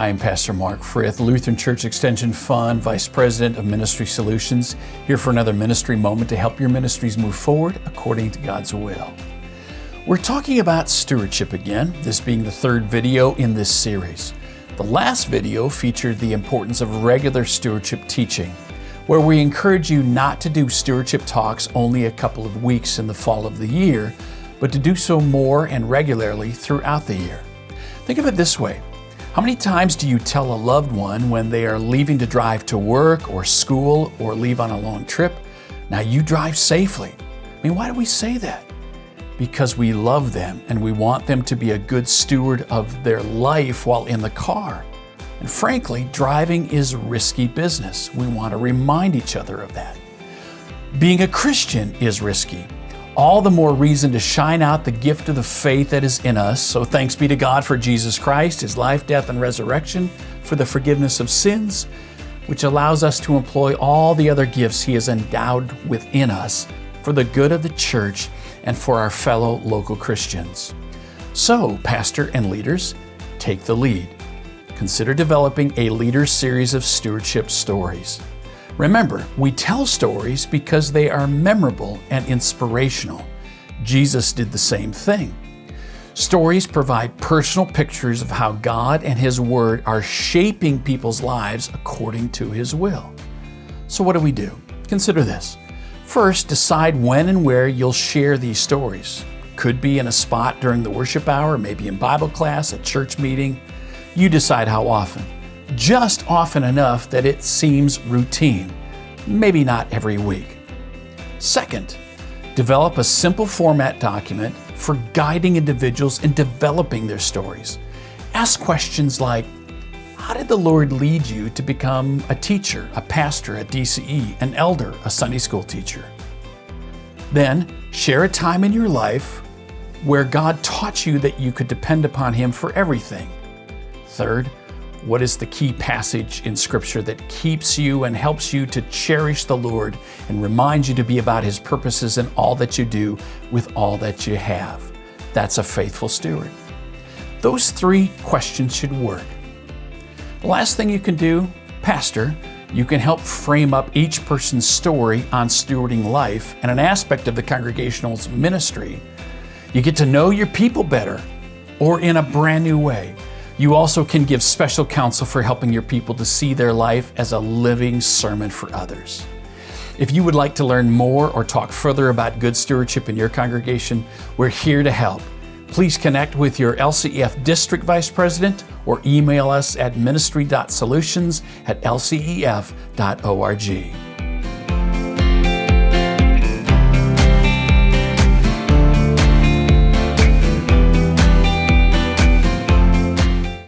Hi, I'm Pastor Mark Frith, Lutheran Church Extension Fund, Vice President of Ministry Solutions, here for another ministry moment to help your ministries move forward according to God's will. We're talking about stewardship again, this being the third video in this series. The last video featured the importance of regular stewardship teaching, where we encourage you not to do stewardship talks only a couple of weeks in the fall of the year, but to do so more and regularly throughout the year. Think of it this way. How many times do you tell a loved one when they are leaving to drive to work or school or leave on a long trip, now you drive safely? I mean, why do we say that? Because we love them and we want them to be a good steward of their life while in the car. And frankly, driving is risky business. We want to remind each other of that. Being a Christian is risky. All the more reason to shine out the gift of the faith that is in us. So thanks be to God for Jesus Christ, His life, death, and resurrection, for the forgiveness of sins, which allows us to employ all the other gifts He has endowed within us for the good of the church and for our fellow local Christians. So, pastor and leaders, take the lead. Consider developing a leader series of stewardship stories. Remember, we tell stories because they are memorable and inspirational. Jesus did the same thing. Stories provide personal pictures of how God and His Word are shaping people's lives according to His will. So what do? Consider this. First, decide when and where you'll share these stories. Could be in a spot during the worship hour, maybe in Bible class, a church meeting. You decide how often. Just often enough that it seems routine, maybe not every week. Second, develop a simple format document for guiding individuals in developing their stories. Ask questions like, how did the Lord lead you to become a teacher, a pastor, a DCE, an elder, a Sunday school teacher? Then, share a time in your life where God taught you that you could depend upon Him for everything. Third, what is the key passage in Scripture that keeps you and helps you to cherish the Lord and reminds you to be about His purposes in all that you do with all that you have? That's a faithful steward. Those three questions should work. The last thing you can do, pastor, you can help frame up each person's story on stewarding life and an aspect of the congregational's ministry. You get to know your people better or in a brand new way. You also can give special counsel for helping your people to see their life as a living sermon for others. If you would like to learn more or talk further about good stewardship in your congregation, we're here to help. Please connect with your LCEF District Vice President or email us at ministry.solutions@lcef.org.